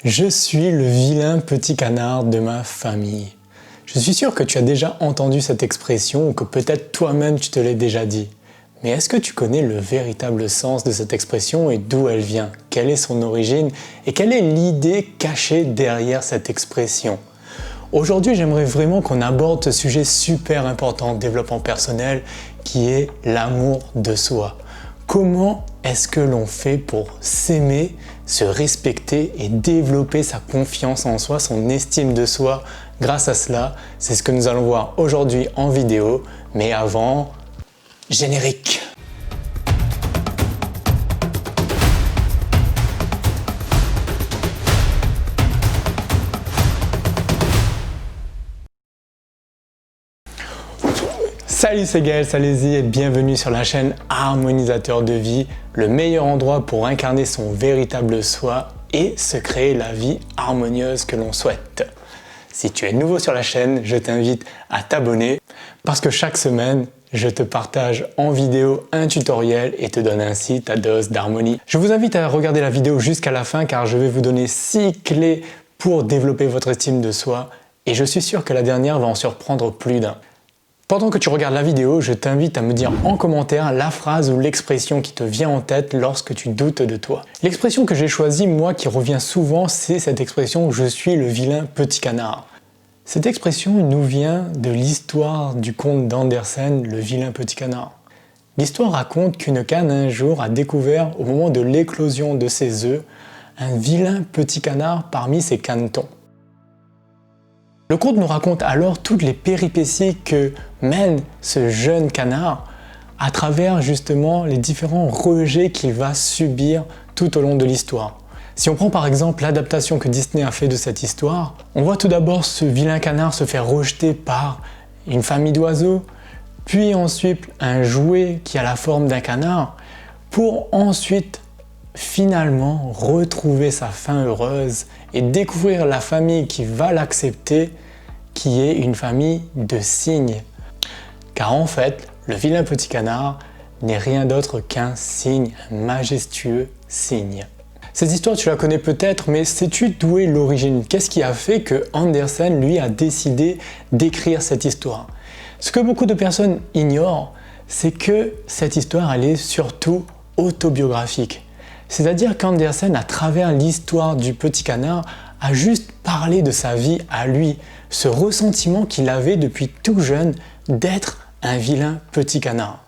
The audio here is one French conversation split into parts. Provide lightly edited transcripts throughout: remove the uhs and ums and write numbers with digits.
Je suis le vilain petit canard de ma famille. Je suis sûr que tu as déjà entendu cette expression ou que peut-être toi-même tu te l'as déjà dit. Mais est-ce que tu connais le véritable sens de cette expression et d'où elle vient? Quelle est son origine? Et quelle est l'idée cachée derrière cette expression? Aujourd'hui, j'aimerais vraiment qu'on aborde ce sujet super important de développement personnel qui est l'amour de soi. Comment est-ce que l'on fait pour s'aimer, se respecter et développer sa confiance en soi, son estime de soi grâce à cela? C'est ce que nous allons voir aujourd'hui en vidéo. Mais avant, générique! Salut, c'est Gaël Salézy et bienvenue sur la chaîne Harmonisateur de vie, le meilleur endroit pour incarner son véritable soi et se créer la vie harmonieuse que l'on souhaite. Si tu es nouveau sur la chaîne, je t'invite à t'abonner parce que chaque semaine, je te partage en vidéo un tutoriel et te donne ainsi ta dose d'harmonie. Je vous invite à regarder la vidéo jusqu'à la fin car je vais vous donner 6 clés pour développer votre estime de soi et je suis sûr que la dernière va en surprendre plus d'un. Pendant que tu regardes la vidéo, je t'invite à me dire en commentaire la phrase ou l'expression qui te vient en tête lorsque tu doutes de toi. L'expression que j'ai choisie, moi, qui revient souvent, c'est cette expression « je suis le vilain petit canard ». Cette expression nous vient de l'histoire du conte d'Andersen, le vilain petit canard. L'histoire raconte qu'une canne un jour a découvert, au moment de l'éclosion de ses œufs, un vilain petit canard parmi ses canetons. Le conte nous raconte alors toutes les péripéties que mène ce jeune canard à travers justement les différents rejets qu'il va subir tout au long de l'histoire. Si on prend par exemple l'adaptation que Disney a fait de cette histoire, on voit tout d'abord ce vilain canard se faire rejeter par une famille d'oiseaux, puis ensuite un jouet qui a la forme d'un canard, pour ensuite finalement retrouver sa fin heureuse et découvrir la famille qui va l'accepter, qui est une famille de cygnes. Car en fait, le vilain petit canard n'est rien d'autre qu'un cygne, un majestueux cygne. Cette histoire, tu la connais peut-être, mais sais-tu d'où est l'origine? Qu'est-ce qui a fait que Andersen, lui, a décidé d'écrire cette histoire? Ce que beaucoup de personnes ignorent, c'est que cette histoire, elle est surtout autobiographique. C'est-à-dire qu'Andersen, à travers l'histoire du petit canard, a juste parlé de sa vie à lui, ce ressentiment qu'il avait depuis tout jeune d'être un vilain petit canard.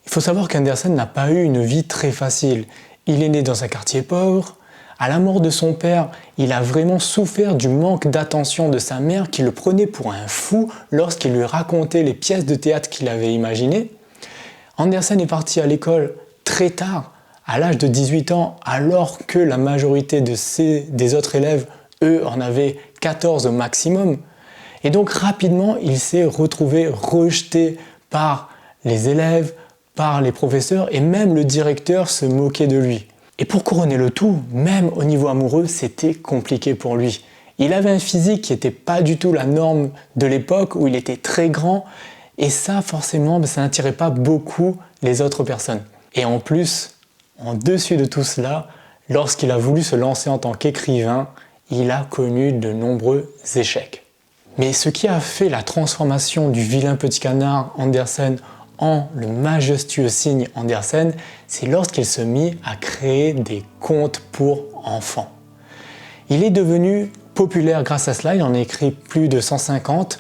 Il faut savoir qu'Andersen n'a pas eu une vie très facile. Il est né dans un quartier pauvre. À la mort de son père, il a vraiment souffert du manque d'attention de sa mère qui le prenait pour un fou lorsqu'il lui racontait les pièces de théâtre qu'il avait imaginées. Andersen est parti à l'école très tard, à l'âge de 18 ans, alors que la majorité des autres élèves, eux, en avaient 14 au maximum. Et donc rapidement, il s'est retrouvé rejeté par les élèves, par les professeurs et même le directeur se moquait de lui. Et pour couronner le tout, même au niveau amoureux, c'était compliqué pour lui. Il avait un physique qui n'était pas du tout la norme de l'époque où il était très grand et ça forcément, ça n'attirait pas beaucoup les autres personnes. Et en plus, en dessus de tout cela, lorsqu'il a voulu se lancer en tant qu'écrivain, il a connu de nombreux échecs. Mais ce qui a fait la transformation du vilain petit canard Andersen en le majestueux cygne Andersen, c'est lorsqu'il se mit à créer des contes pour enfants. Il est devenu populaire grâce à cela, il en a écrit plus de 150.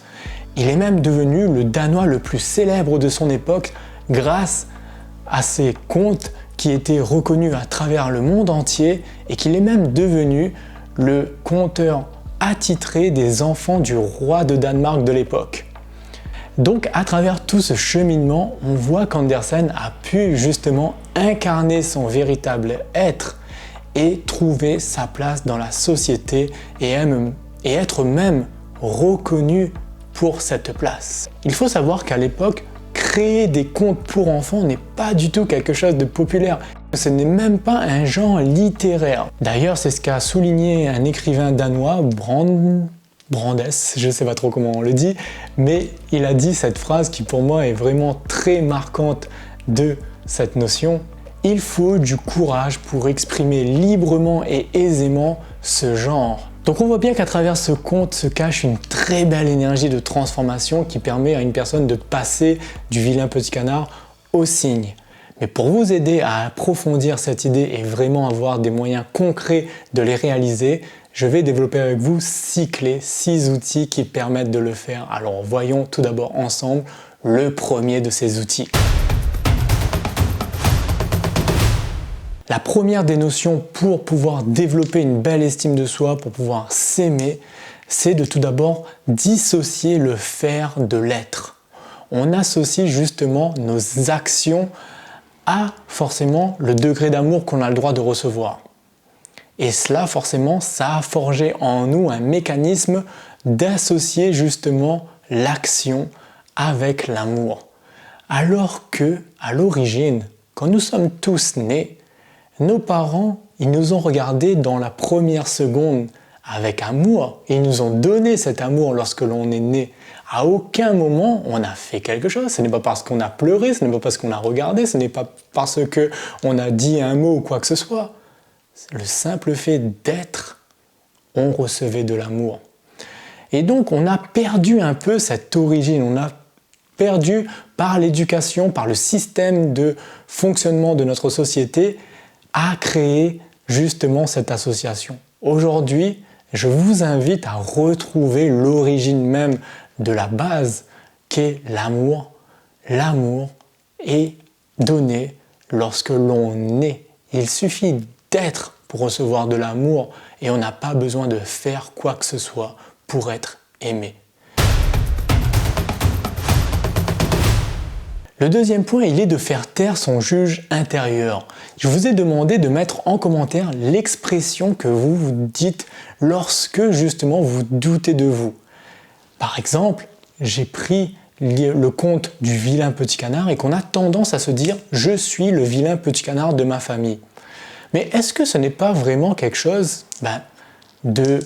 Il est même devenu le Danois le plus célèbre de son époque grâce à ses contes qui étaient reconnus à travers le monde entier et qu'il est même devenu le conteur attitré des enfants du roi de Danemark de l'époque. Donc à travers tout ce cheminement, on voit qu'Andersen a pu justement incarner son véritable être et trouver sa place dans la société et être même reconnu pour cette place. Il faut savoir qu'à l'époque, créer des contes pour enfants n'est pas du tout quelque chose de populaire. Ce n'est même pas un genre littéraire. D'ailleurs, c'est ce qu'a souligné un écrivain danois, Brandes, je ne sais pas trop comment on le dit, mais il a dit cette phrase qui pour moi est vraiment très marquante de cette notion. Il faut du courage pour exprimer librement et aisément ce genre. Donc on voit bien qu'à travers ce conte se cache une très belle énergie de transformation qui permet à une personne de passer du vilain petit canard au cygne. Mais pour vous aider à approfondir cette idée et vraiment avoir des moyens concrets de les réaliser, je vais développer avec vous 6 clés, 6 outils qui permettent de le faire. Alors voyons tout d'abord ensemble le premier de ces outils. La première des notions pour pouvoir développer une belle estime de soi, pour pouvoir s'aimer, c'est de tout d'abord dissocier le faire de l'être. On associe justement nos actions à forcément le degré d'amour qu'on a le droit de recevoir. Et cela, forcément, ça a forgé en nous un mécanisme d'associer justement l'action avec l'amour. Alors que, à l'origine, quand nous sommes tous nés, nos parents, ils nous ont regardés dans la première seconde avec amour. Ils nous ont donné cet amour lorsque l'on est né. À aucun moment, on a fait quelque chose. Ce n'est pas parce qu'on a pleuré, ce n'est pas parce qu'on a regardé, ce n'est pas parce qu'on a dit un mot ou quoi que ce soit. Le simple fait d'être, on recevait de l'amour. Et donc, on a perdu un peu cette origine. On a perdu par l'éducation, par le système de fonctionnement de notre société, à créer justement cette association. Aujourd'hui, je vous invite à retrouver l'origine même de la base qu'est l'amour. L'amour est donné lorsque l'on est. Il suffit d'être pour recevoir de l'amour et on n'a pas besoin de faire quoi que ce soit pour être aimé. Le deuxième point, il est de faire taire son juge intérieur. Je vous ai demandé de mettre en commentaire l'expression que vous vous dites lorsque justement vous doutez de vous. Par exemple, j'ai pris le conte du vilain petit canard et qu'on a tendance à se dire « je suis le vilain petit canard de ma famille ». Mais est-ce que ce n'est pas vraiment quelque chose de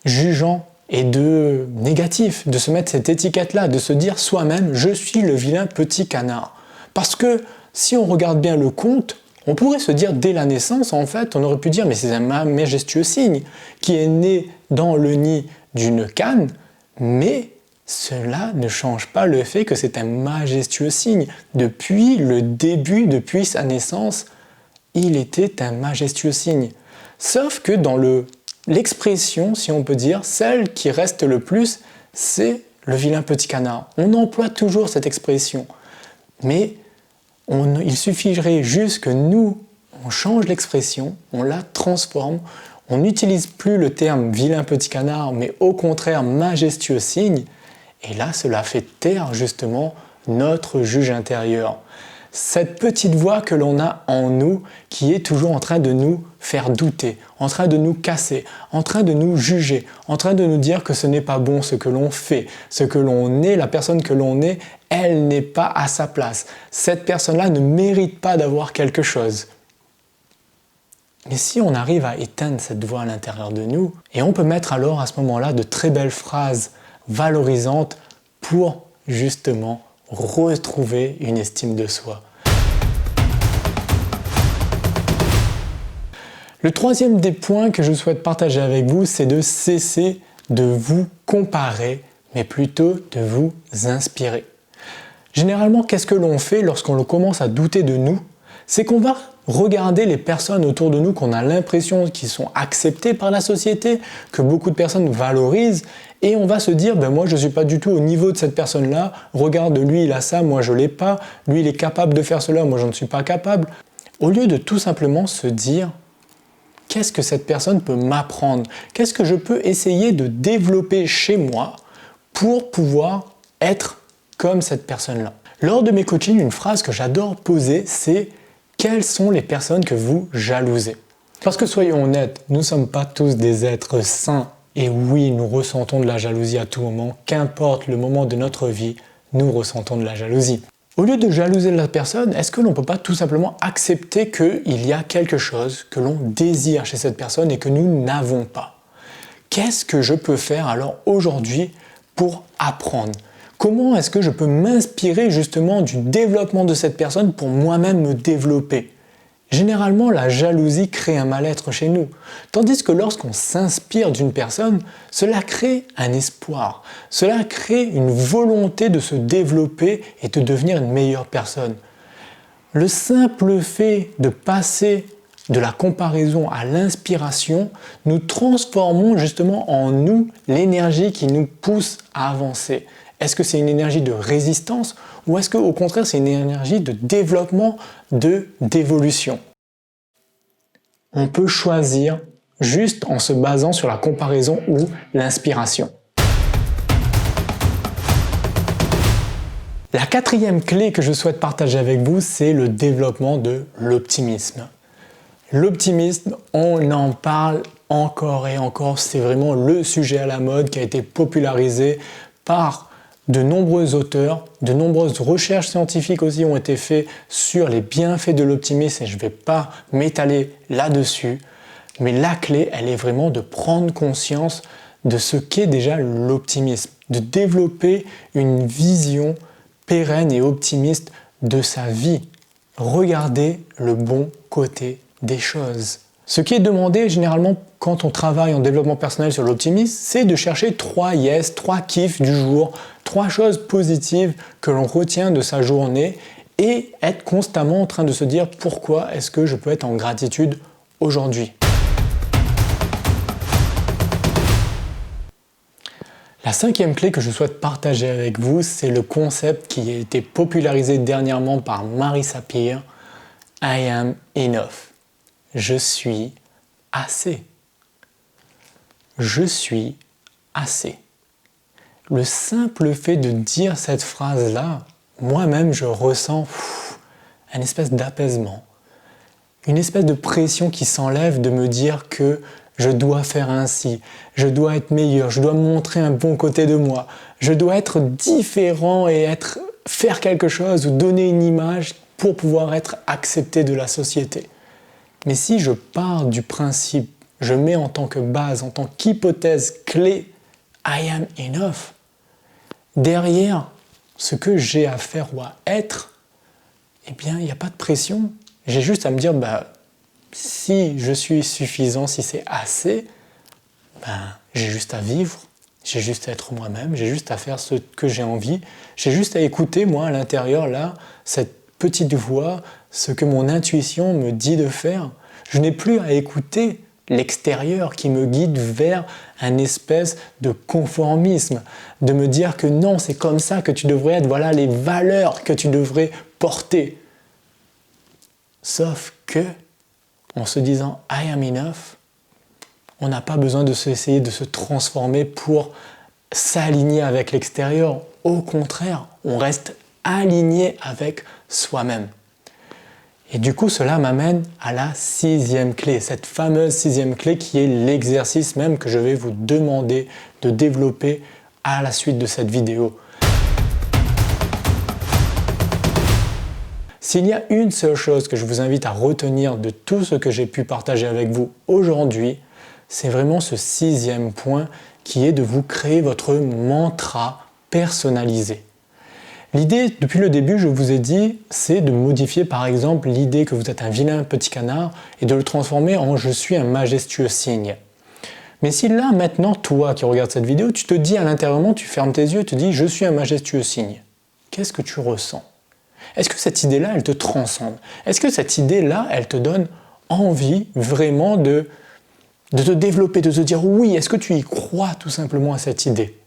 jugeant et de négatif, de se mettre cette étiquette-là, de se dire soi-même « je suis le vilain petit canard ». Parce que si on regarde bien le conte, on pourrait se dire dès la naissance, en fait, on aurait pu dire « mais c'est un majestueux cygne qui est né dans le nid d'une canne », mais cela ne change pas le fait que c'est un majestueux cygne. Depuis le début, depuis sa naissance, il était un majestueux cygne. Sauf que dans l'expression, si on peut dire, celle qui reste le plus, c'est le vilain petit canard. On emploie toujours cette expression. Mais il suffirait juste que nous, on change l'expression, on la transforme, on n'utilise plus le terme vilain petit canard, mais au contraire majestueux cygne. Et là, cela fait taire justement notre juge intérieur. Cette petite voix que l'on a en nous qui est toujours en train de nous faire douter, en train de nous casser, en train de nous juger, en train de nous dire que ce n'est pas bon ce que l'on fait, ce que l'on est, la personne que l'on est, elle n'est pas à sa place. Cette personne-là ne mérite pas d'avoir quelque chose. Mais si on arrive à éteindre cette voix à l'intérieur de nous, et on peut mettre alors à ce moment-là de très belles phrases valorisantes pour justement retrouver une estime de soi. Le troisième des points que je souhaite partager avec vous, c'est de cesser de vous comparer, mais plutôt de vous inspirer. Généralement, qu'est-ce que l'on fait lorsqu'on commence à douter de nous? C'est qu'on va regarder les personnes autour de nous qu'on a l'impression qu'ils sont acceptées par la société, que beaucoup de personnes valorisent, et on va se dire moi je ne suis pas du tout au niveau de cette personne-là, regarde lui il a ça, moi je ne l'ai pas, lui il est capable de faire cela, moi je ne suis pas capable. Au lieu de tout simplement se dire qu'est-ce que cette personne peut m'apprendre, qu'est-ce que je peux essayer de développer chez moi pour pouvoir être comme cette personne-là. Lors de mes coachings, une phrase que j'adore poser, c'est quelles sont les personnes que vous jalousez? Parce que soyons honnêtes, nous ne sommes pas tous des êtres sains. Et oui, nous ressentons de la jalousie à tout moment. Qu'importe le moment de notre vie, nous ressentons de la jalousie. Au lieu de jalouser la personne, est-ce que l'on ne peut pas tout simplement accepter qu'il y a quelque chose que l'on désire chez cette personne et que nous n'avons pas? Qu'est-ce que je peux faire alors aujourd'hui pour apprendre? Comment est-ce que je peux m'inspirer justement du développement de cette personne pour moi-même me développer? Généralement, la jalousie crée un mal-être chez nous, tandis que lorsqu'on s'inspire d'une personne, cela crée un espoir, cela crée une volonté de se développer et de devenir une meilleure personne. Le simple fait de passer de la comparaison à l'inspiration, nous transformons justement en nous l'énergie qui nous pousse à avancer. Est-ce que c'est une énergie de résistance ou est-ce qu'au contraire c'est une énergie de développement, d'évolution? On peut choisir juste en se basant sur la comparaison ou l'inspiration. La quatrième clé que je souhaite partager avec vous, c'est le développement de l'optimisme. L'optimisme, on en parle encore et encore, c'est vraiment le sujet à la mode qui a été popularisé par de nombreux auteurs, de nombreuses recherches scientifiques aussi ont été faites sur les bienfaits de l'optimisme et je ne vais pas m'étaler là-dessus. Mais la clé, elle est vraiment de prendre conscience de ce qu'est déjà l'optimisme, de développer une vision pérenne et optimiste de sa vie. Regardez le bon côté des choses. Ce qui est demandé généralement quand on travaille en développement personnel sur l'optimisme, c'est de chercher 3 yes, 3 kiffs du jour, 3 choses positives que l'on retient de sa journée et être constamment en train de se dire pourquoi est-ce que je peux être en gratitude aujourd'hui. La 5e clé que je souhaite partager avec vous, c'est le concept qui a été popularisé dernièrement par Marissa Peer, I am enough. Je suis assez. Je suis assez. Le simple fait de dire cette phrase-là, moi-même je ressens une espèce d'apaisement, une espèce de pression qui s'enlève de me dire que je dois faire ainsi, je dois être meilleur, je dois montrer un bon côté de moi, je dois être différent et faire quelque chose ou donner une image pour pouvoir être accepté de la société. Mais si je pars du principe, je mets en tant que base, en tant qu'hypothèse clé, I am enough, derrière ce que j'ai à faire ou à être, eh bien, il n'y a pas de pression. J'ai juste à me dire, si je suis suffisant, si c'est assez, j'ai juste à vivre, j'ai juste à être moi-même, j'ai juste à faire ce que j'ai envie, j'ai juste à écouter, moi, à l'intérieur, là, cette petite voix, ce que mon intuition me dit de faire. Je n'ai plus à écouter l'extérieur qui me guide vers un espèce de conformisme, de me dire que non, c'est comme ça que tu devrais être, voilà les valeurs que tu devrais porter. Sauf que, en se disant « I am enough », on n'a pas besoin de essayer de se transformer pour s'aligner avec l'extérieur. Au contraire, on reste aligné avec soi-même. Et du coup, cela m'amène à la 6e clé, cette fameuse 6e clé qui est l'exercice même que je vais vous demander de développer à la suite de cette vidéo. S'il y a une seule chose que je vous invite à retenir de tout ce que j'ai pu partager avec vous aujourd'hui, c'est vraiment ce 6e point qui est de vous créer votre mantra personnalisé. L'idée, depuis le début, je vous ai dit, c'est de modifier par exemple l'idée que vous êtes un vilain petit canard et de le transformer en « je suis un majestueux cygne ». Mais si là, maintenant, toi qui regardes cette vidéo, tu te dis à l'intérieur, tu fermes tes yeux et tu dis « je suis un majestueux cygne », qu'est-ce que tu ressens? Est-ce que cette idée-là, elle te transcende? Est-ce que cette idée-là, elle te donne envie vraiment de te développer, de te dire « oui », est-ce que tu y crois tout simplement à cette idée?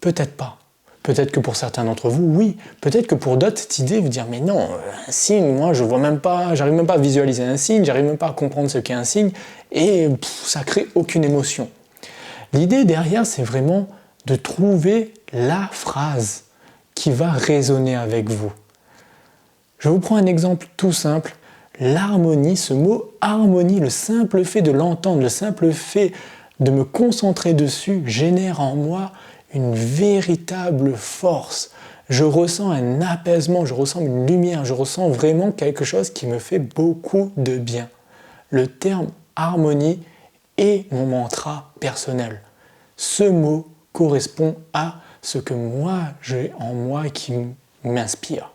Peut-être pas. Peut-être que pour certains d'entre vous, oui. Peut-être que pour d'autres, cette idée vous dire « mais non, un signe, moi je vois même pas, j'arrive même pas à visualiser un signe, j'arrive même pas à comprendre ce qu'est un signe et ça crée aucune émotion ». L'idée derrière, c'est vraiment de trouver la phrase qui va résonner avec vous. Je vous prends un exemple tout simple. L'harmonie, ce mot harmonie, le simple fait de l'entendre, le simple fait de me concentrer dessus génère en moi une véritable force. Je ressens un apaisement, je ressens une lumière, je ressens vraiment quelque chose qui me fait beaucoup de bien. Le terme harmonie est mon mantra personnel. Ce mot correspond à ce que moi j'ai en moi qui m'inspire.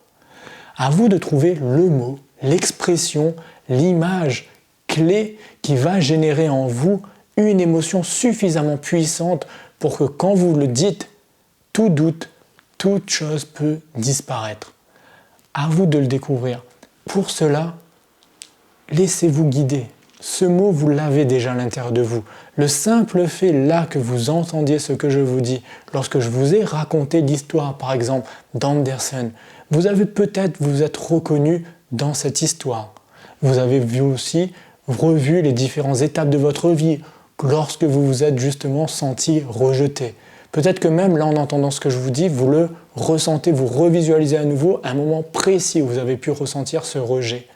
À vous de trouver le mot, l'expression, l'image clé qui va générer en vous une émotion suffisamment puissante pour que quand vous le dites, tout doute, toute chose peut disparaître. À vous de le découvrir. Pour cela, laissez-vous guider. Ce mot, vous l'avez déjà à l'intérieur de vous. Le simple fait là que vous entendiez ce que je vous dis, lorsque je vous ai raconté l'histoire, par exemple, d'Andersen, vous avez peut-être vous êtes reconnu dans cette histoire. Vous avez vu aussi, revu les différentes étapes de votre vie, lorsque vous vous êtes justement senti rejeté. Peut-être que même là, en entendant ce que je vous dis, vous le ressentez, vous revisualisez à nouveau un moment précis où vous avez pu ressentir ce rejet.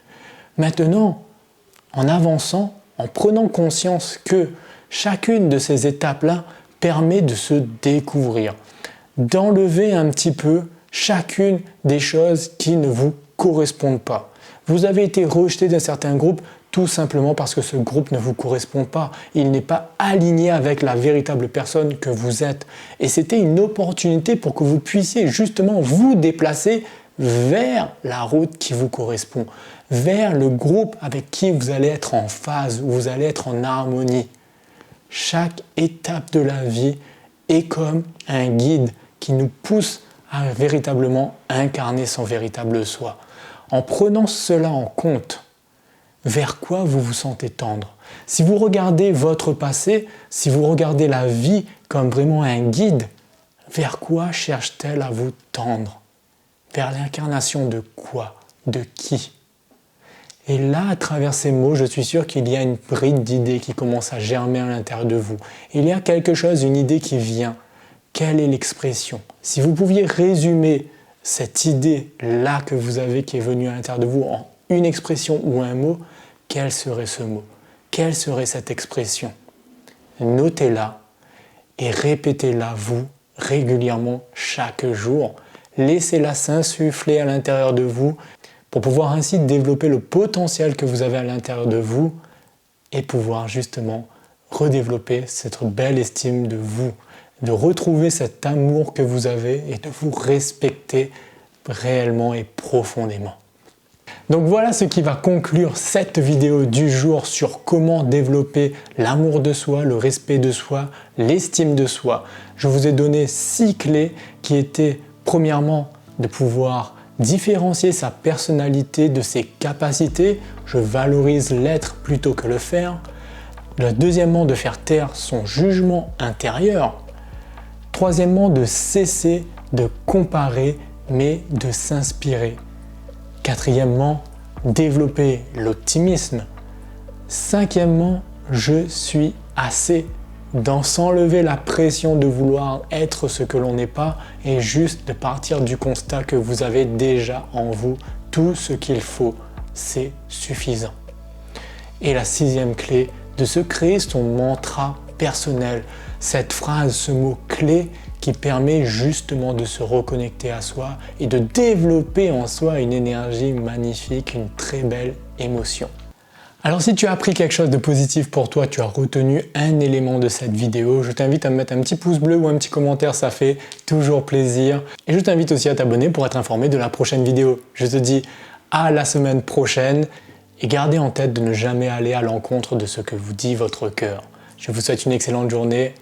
Maintenant, en avançant, en prenant conscience que chacune de ces étapes-là permet de se découvrir, d'enlever un petit peu chacune des choses qui ne vous correspondent pas. Vous avez été rejeté d'un certain groupe tout simplement parce que ce groupe ne vous correspond pas. Il n'est pas aligné avec la véritable personne que vous êtes. Et c'était une opportunité pour que vous puissiez justement vous déplacer vers la route qui vous correspond, vers le groupe avec qui vous allez être en phase, où vous allez être en harmonie. Chaque étape de la vie est comme un guide qui nous pousse à véritablement incarner son véritable soi. En prenant cela en compte, vers quoi vous vous sentez tendre? Si vous regardez votre passé, si vous regardez la vie comme vraiment un guide, vers quoi cherche-t-elle à vous tendre? Vers l'incarnation de quoi? De qui? Et là, à travers ces mots, je suis sûr qu'il y a une bride d'idées qui commence à germer à l'intérieur de vous. Il y a quelque chose, une idée qui vient. Quelle est l'expression? Si vous pouviez résumer cette idée-là que vous avez, qui est venue à l'intérieur de vous, en une expression ou un mot, quel serait ce mot? Quelle serait cette expression? Notez-la et répétez-la vous régulièrement chaque jour. Laissez-la s'insuffler à l'intérieur de vous pour pouvoir ainsi développer le potentiel que vous avez à l'intérieur de vous et pouvoir justement redévelopper cette belle estime de vous, de retrouver cet amour que vous avez et de vous respecter réellement et profondément. Donc voilà ce qui va conclure cette vidéo du jour sur comment développer l'amour de soi, le respect de soi, l'estime de soi. Je vous ai donné 6 clés qui étaient premièrement de pouvoir différencier sa personnalité de ses capacités. Je valorise l'être plutôt que le faire. Deuxièmement, de faire taire son jugement intérieur. Troisièmement, de cesser de comparer mais de s'inspirer. Quatrièmement, développer l'optimisme. Cinquièmement, je suis assez, dans s'enlever la pression de vouloir être ce que l'on n'est pas et juste de partir du constat que vous avez déjà en vous tout ce qu'il faut, c'est suffisant. Et la 6e clé, de se créer son mantra personnel, cette phrase, ce mot clé qui permet justement de se reconnecter à soi et de développer en soi une énergie magnifique, une très belle émotion. Alors si tu as appris quelque chose de positif pour toi, tu as retenu un élément de cette vidéo, je t'invite à me mettre un petit pouce bleu ou un petit commentaire, ça fait toujours plaisir. Et je t'invite aussi à t'abonner pour être informé de la prochaine vidéo. Je te dis à la semaine prochaine et gardez en tête de ne jamais aller à l'encontre de ce que vous dit votre cœur. Je vous souhaite une excellente journée,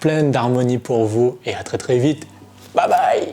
pleine d'harmonie pour vous et à très très vite. Bye bye!